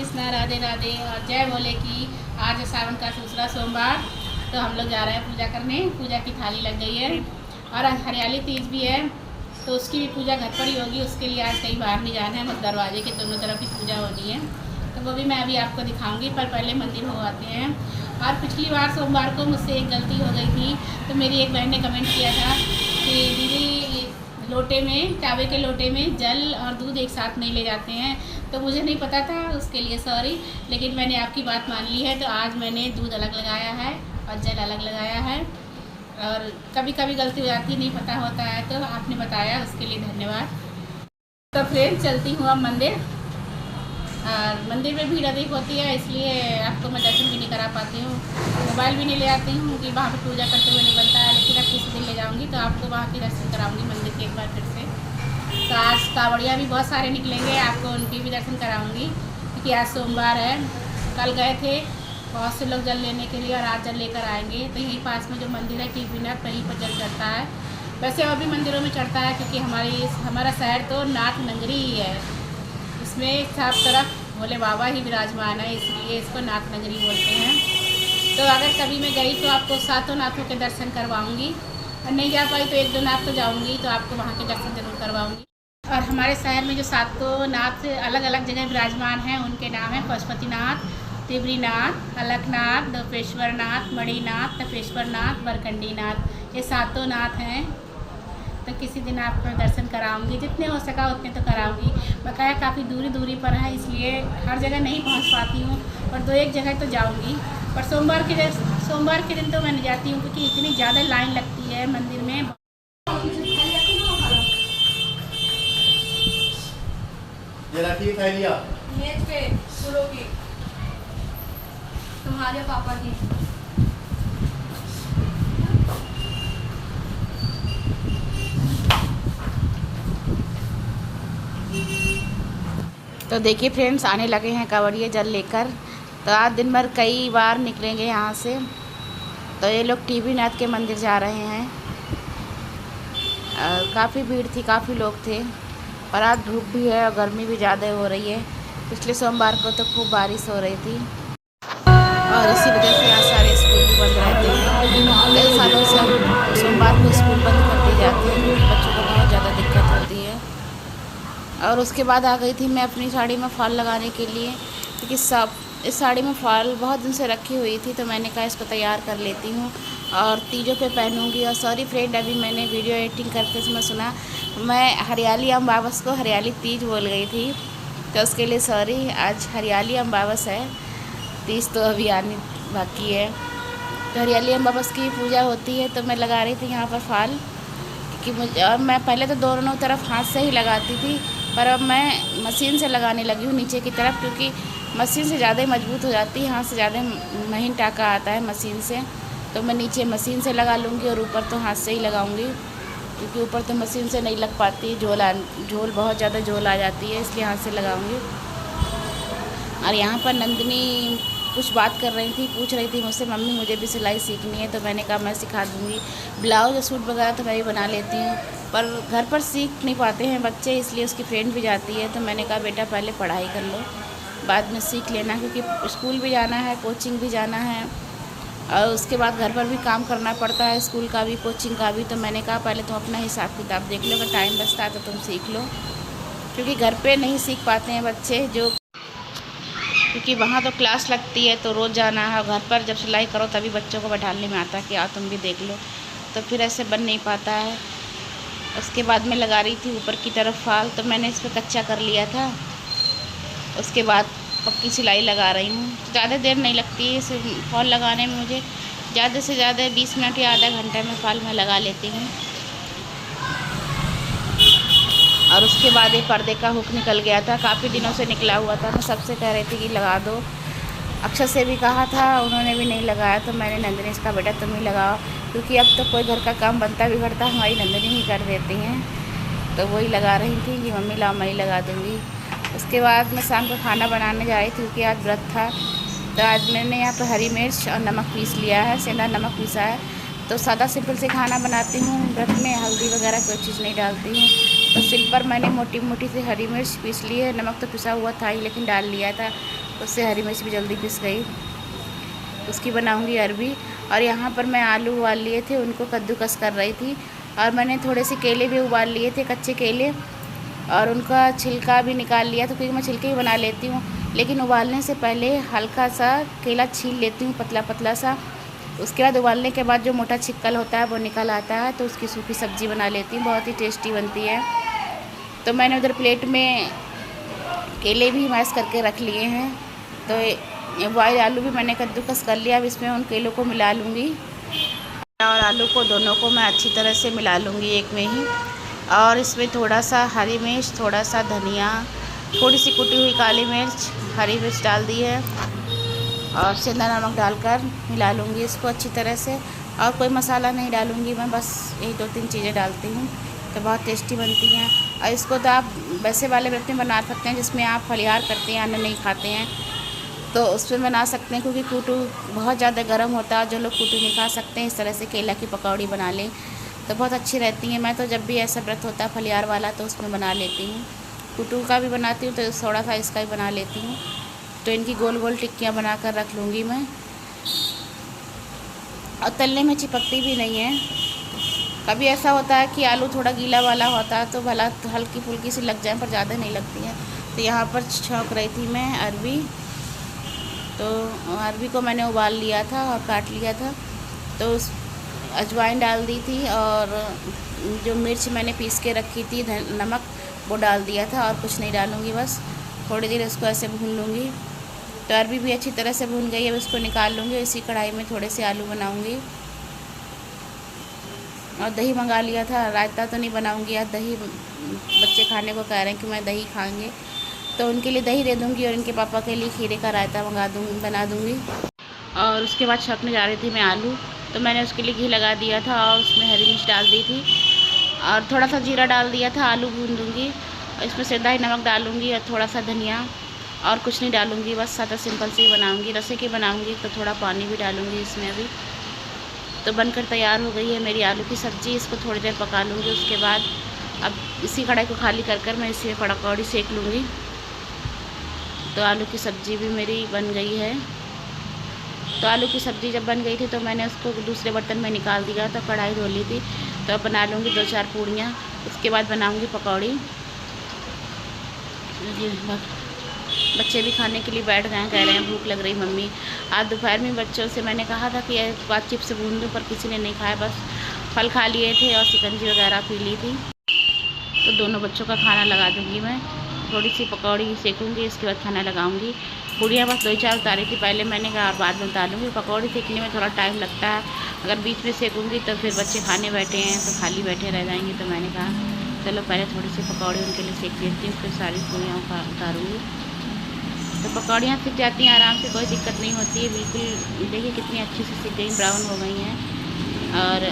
कृष्णा, राधे राधे और जय भोले की। आज है सावन का दूसरा सोमवार, तो हम लोग जा रहे हैं पूजा करने। पूजा की थाली लग गई है और आज हरियाली तीज भी है, तो उसकी भी पूजा घर पर ही होगी। उसके लिए आज कहीं बाहर नहीं जाना है, बस दरवाजे के दोनों तरफ ही पूजा होनी है, तो वो भी मैं अभी आपको दिखाऊंगी। पर पहले मंदिर हो आते हैं। और पिछली बार सोमवार को मुझसे एक गलती हो गई थी, तो मेरी एक बहन ने कमेंट किया था कि दीदी लोटे में, चावल के लोटे में जल और दूध एक साथ नहीं ले जाते हैं, तो मुझे नहीं पता था, उसके लिए सॉरी। लेकिन मैंने आपकी बात मान ली है, तो आज मैंने दूध अलग लगाया है और जल अलग लगाया है। और कभी कभी गलती हो जाती, नहीं पता होता है, तो आपने बताया, उसके लिए धन्यवाद। तो फ्रेंड चलती हूँ अब मंदिर। और मंदिर में भीड़ अधिक होती है, इसलिए आपको मैं दर्शन भी नहीं करा पाती हूँ। मोबाइल भी नहीं ले आती हूँ कि वहाँ पर पूजा करते हुए नहीं बनता है, लेकिन अब किसी दिन ले जाऊँगी तो आपको वहाँ के दर्शन कराऊँगी मंदिर के एक बार फिर से। तो आज कावड़िया भी बहुत सारे निकलेंगे, आपको उनके भी दर्शन कराऊँगी, क्योंकि आज सोमवार है। कल गए थे बहुत से लोग जल लेने के लिए और आज जल लेकर आएंगे। तो यहीं पास में जो मंदिर है टीपीनाथ, वहीं पर जल चढ़ता है। वैसे और भी मंदिरों में चढ़ता है, क्योंकि हमारा शहर तो नाथ नगरी ही है। इसमें सब तरफ भोले बाबा ही विराजमान है, इसलिए इसको नाथ नगरी बोलते हैं। तो अगर कभी मैं गई तो आपको सातों नाथों के दर्शन करवाऊंगी, और नहीं जा पाई तो एक दो नाथ तो जाऊंगी, तो आपको वहाँ के दर्शन जरूर करवाऊंगी। और हमारे शहर में जो सातों नाथ अलग अलग जगह विराजमान हैं, उनके नाम हैं पशुपतिनाथ, त्रिवरीनाथ, अलखनाथ, दोपेश्वर नाथ, मणिनाथ, तपेश्वर नाथ, बरकंडी नाथ। ये सातों नाथ हैं। तो किसी दिन आपको दर्शन कराऊंगी, जितने हो सका उतने तो कराऊंगी। बकाया काफ़ी दूरी दूरी पर है, इसलिए हर जगह नहीं पहुंच पाती हूँ, और दो एक जगह तो जाऊंगी। पर सोमवार के दिन तो मैं नहीं जाती हूँ, क्योंकि इतनी ज़्यादा लाइन लगती है मंदिर में। ये रखिए थैलिया मेज पे फूलों की, तुम्हारे पापा की। तो देखिए फ्रेंड्स, आने लगे हैं कांवड़िए जल लेकर। तो आज दिन भर कई बार निकलेंगे यहाँ से। तो ये लोग टीपीनाथ के मंदिर जा रहे हैं। काफ़ी भीड़ थी, काफ़ी लोग थे, और आज धूप भी है और गर्मी भी ज़्यादा हो रही है। पिछले सोमवार को तो खूब बारिश हो रही थी, और इसी वजह से यहाँ सारे स्कूल भी बंद रहते हैं। कई सालों से सोमवार को स्कूल बंद कर दिए जाते हैं, क्योंकि बच्चों को बहुत ज़्यादा दिक्कत होती है। और उसके बाद आ गई थी मैं अपनी साड़ी में फॉल लगाने के लिए, क्योंकि इस साड़ी में फॉल बहुत दिन से रखी हुई थी, तो मैंने कहा इसको तैयार कर लेती हूँ और तीजों पे पहनूंगी। और सॉरी फ्रेंड, अभी मैंने वीडियो एडिटिंग करते समय सुना मैं हरियाली अमावस को हरियाली तीज बोल गई थी, तो उसके लिए सॉरी। आज हरियाली अमावस है, तीज तो अभी आनी बाकी है। तो हरियाली अमावस की पूजा होती है, तो मैं लगा रही थी यहाँ पर फॉल, क्योंकि मुझे, और मैं पहले तो दोनों तरफ हाथ से ही लगाती थी, पर अब मैं मशीन से लगाने लगी हूँ नीचे की तरफ, क्योंकि मशीन से ज़्यादा मजबूत हो जाती है, हाथ से ज़्यादा महीन टाका आता है मशीन से। तो मैं नीचे मशीन से लगा लूँगी और ऊपर तो हाथ से ही लगाऊँगी, क्योंकि ऊपर तो मशीन से नहीं लग पाती, झोल बहुत ज़्यादा झोल आ जाती है, इसलिए हाथ से लगाऊँगी। और यहाँ पर नंदिनी कुछ बात कर रही थी, पूछ रही थी मुझसे, मम्मी मुझे भी सिलाई सीखनी है। तो मैंने कहा मैं सिखा दूँगी। ब्लाउज और सूट वगैरह तो मैं भी बना लेती हूँ, पर घर पर सीख नहीं पाते हैं बच्चे, इसलिए उसकी फ्रेंड भी जाती है। तो मैंने कहा बेटा पहले पढ़ाई कर लो, बाद में सीख लेना, क्योंकि स्कूल भी जाना है, कोचिंग भी जाना है, और उसके बाद घर पर भी काम करना पड़ता है, स्कूल का भी कोचिंग का भी। तो मैंने कहा पहले तुम अपना हिसाब किताब देख लो, अगर टाइम बचता है तो तुम सीख लो, क्योंकि घर पर नहीं सीख पाते हैं बच्चे, क्योंकि वहाँ तो क्लास लगती है, तो रोज़ जाना है। घर पर जब सिलाई करो तभी बच्चों को बैठाने में आता है कि आओ तुम भी देख लो, तो फिर ऐसे बन नहीं पाता है। उसके बाद मैं लगा रही थी ऊपर की तरफ फॉल, तो मैंने इस पर कच्चा कर लिया था, उसके बाद पक्की सिलाई लगा रही हूँ। ज़्यादा देर नहीं लगती है इस फॉल लगाने में, मुझे ज़्यादा से ज़्यादा 20 मिनट या आधा घंटे में फॉल मैं लगा लेती हूँ। और उसके बाद ये पर्दे का हुक निकल गया था, काफ़ी दिनों से निकला हुआ था। मैं सबसे कह रही थी कि लगा दो, अक्षर से भी कहा था, उन्होंने भी नहीं लगाया। तो मैंने नंदिनी इसका बेटा तुम ही लगाओ, क्योंकि अब तो कोई घर का काम बनता बिगड़ता हमारी नंदिनी ही कर देती हैं। तो वही लगा रही थी कि मम्मी लाओ मैं ही लगा दूँगी। उसके बाद मैं शाम को खाना बनाने जा रही थी, क्योंकि आज व्रत था। तो आज मैंने यहाँ पर हरी मिर्च और नमक पीस लिया है, सेंधा नमक पीसा है। तो सादा सिंपल से खाना बनाती हूँ व्रत में, हल्दी वगैरह कोई चीज़ नहीं डालती हूँ। तो सिल पर मैंने मोटी मोटी सी हरी मिर्च पीस ली है, नमक तो पिसा हुआ था ही लेकिन डाल लिया था। उससे हरी मिर्च भी जल्दी पिस गई। उसकी बनाऊंगी अरबी। और यहाँ पर मैं आलू उबाल लिए थे, उनको कद्दूकस कर रही थी। और मैंने थोड़े से केले भी उबाल लिए थे, कच्चे केले, और उनका छिलका भी निकाल लिया था, क्योंकि मैं छिलके ही बना लेती हूँ। लेकिन उबालने से पहले हल्का सा केला छील लेती हूँ, पतला पतला सा। उसके बाद उबालने के बाद जो मोटा छिक्कल होता है वो निकल आता है, तो उसकी सूखी सब्ज़ी बना लेती हूँ, बहुत ही टेस्टी बनती है। तो मैंने उधर प्लेट में केले भी मैश करके रख लिए हैं। तो बॉयल आलू भी मैंने कद्दूकस कर लिया। अब इसमें उन केलों को मिला लूँगी और आलू को दोनों को मैं अच्छी तरह से मिला लूँगी एक में ही। और इसमें थोड़ा सा हरी मिर्च, थोड़ा सा धनिया, थोड़ी सी कुटी हुई काली मिर्च, हरी मिर्च डाल दी है और सेंधा नमक डालकर मिला लूँगी इसको अच्छी तरह से। और कोई मसाला नहीं डालूँगी मैं, बस यही 2-3 चीज़ें डालती हूँ, तो बहुत टेस्टी बनती हैं। और इसको तो आप वैसे वाले बर्तन में बना सकते हैं जिसमें आप फलिहार करते हैं, अन्न नहीं खाते हैं, तो उसमें बना सकते हैं, क्योंकि कूटू बहुत ज़्यादा गर्म होता है। जो लोग कूटू नहीं खा सकते हैं, इस तरह से केला की पकौड़ी बना लें तो बहुत अच्छी रहती हैं। मैं तो जब भी ऐसा व्रत होता है फलिहार वाला तो उसमें बना लेती हूँ। कूटू का भी बनाती हूँ, तो थोड़ा सा इसका भी बना लेती हूँ। तो इनकी गोल गोल टिक्कियाँ बना कर रख लूँगी मैं। और तलने में चिपकती भी नहीं है। कभी ऐसा होता है कि आलू थोड़ा गीला वाला होता है तो भला हल्की फुल्की सी लग जाए, पर ज़्यादा नहीं लगती है। तो यहाँ पर छौंक रही थी मैं अरबी। तो अरबी को मैंने उबाल लिया था और काट लिया था। तो उस अजवाइन डाल दी थी, और जो मिर्च मैंने पीस के रखी थी, नमक, वो डाल दिया था। और कुछ नहीं डालूँगी, बस थोड़ी देर इसको ऐसे भून लूँगी। तो अरबी भी अच्छी तरह से भून गई है, अब इसको निकाल लूँगी। इसी कढ़ाई में थोड़े से आलू बनाऊँगी। और दही मंगा लिया था, रायता तो नहीं बनाऊँगी आज, दही बच्चे खाने को कह रहे हैं कि मैं दही खाएँगे, तो उनके लिए दही दे दूँगी। और इनके पापा के लिए खीरे का रायता बना दूँगी। और उसके बाद छकने जा रही थी मैं आलू, तो मैंने उसके लिए घी लगा दिया था और उसमें हरी मिर्च डाल दी थी और थोड़ा सा जीरा डाल दिया था। आलू भून दूँगी और इसमें सेंधा ही नमक डालूँगी और थोड़ा सा धनिया, और कुछ नहीं डालूँगी, बस सादा सिंपल से ही बनाऊँगी। रसे की बनाऊँगी तो थोड़ा पानी भी डालूँगी इसमें अभी। तो बनकर तैयार हो गई है मेरी आलू की सब्ज़ी। इसको थोड़ी देर पका लूँगी। उसके बाद अब इसी कढ़ाई को खाली कर मैं इसी में पकौड़ी सेक लूँगी। तो आलू की सब्ज़ी भी मेरी बन गई है। तो आलू की सब्ज़ी जब बन गई थी तो मैंने उसको दूसरे बर्तन में निकाल दिया, तो कढ़ाई धो ली थी। तो अब बना लूँगी 2-4 पूड़ियाँ। उसके बाद बनाऊँगी पकौड़ी। बच्चे भी खाने के लिए बैठ गए हैं, कह रहे हैं भूख लग रही मम्मी। आज दोपहर में बच्चों से मैंने कहा था कि एक बार चिप्स भून दूँ, पर किसी ने नहीं खाया, बस फल खा लिए थे और शिकंजी वगैरह पी ली थी। तो दोनों बच्चों का खाना लगा दूँगी मैं। थोड़ी सी पकौड़ी सेकूँगी, इसके बाद खाना लगाऊँगी। पूड़ियाँ बस 2-4 उतारी थी पहले, मैंने कहा बाद में उतारूँगी। पकौड़ी सेकने में थोड़ा टाइम लगता है, अगर बीच में सेकूँगी तो फिर बच्चे खाने बैठे हैं तो खाली बैठे रह जाएंगे। तो मैंने कहा चलो पहले थोड़ी सी पकौड़ी उनके लिए सेक देती हूँ, फिर सारी पूड़ियाँ उतारूँगी। तो पकौड़ियाँ सीख जाती हैं आराम से, कोई दिक्कत नहीं होती है बिल्कुल। देखिए कितनी अच्छी से सीख गई, ब्राउन हो गई हैं और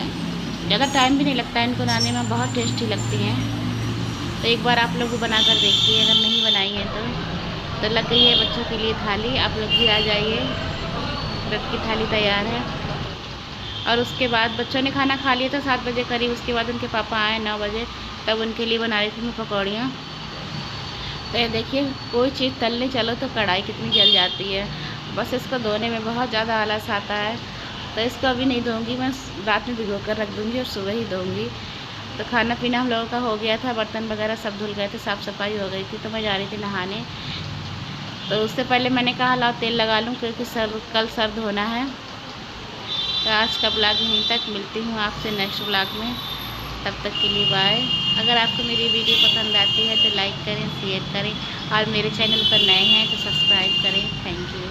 ज़्यादा टाइम भी नहीं लगता है इनको बनाने में, बहुत टेस्टी लगती हैं। तो एक बार आप लोग बना कर देखिए, अगर नहीं बनाई हैं तो लग गई है बच्चों के लिए थाली। आप लोग भी आ जाइए, व्रत की थाली तैयार है। और उसके बाद बच्चों ने खाना खा लिया था 7 बजे करीब। उसके बाद उनके पापा आए 9 बजे, तब उनके लिए बना रही थी मैं पकौड़ियाँ। तो ये देखिए, कोई चीज़ तलने चलो तो कढ़ाई कितनी जल जाती है, बस इसको धोने में बहुत ज़्यादा आलस आता है। तो इसको अभी नहीं धोऊंगी, मैं रात में भिगो कर रख दूँगी और सुबह ही धोऊंगी। तो खाना पीना हम लोगों का हो गया था, बर्तन वगैरह सब धुल गए थे, साफ़ सफाई हो गई थी। तो मैं जा रही थी नहाने। तो उससे पहले मैंने कहा लाओ तेल लगा लूँ, क्योंकि कल सर धोना है। तो आज का ब्लॉग यहीं तक, मिलती हूँ आपसे नेक्स्ट ब्लॉग में। तब तक के लिए बाय। अगर आपको मेरी वीडियो पसंद आती है तो लाइक करें, शेयर करें, और मेरे चैनल पर नए हैं तो सब्सक्राइब करें। Thank you.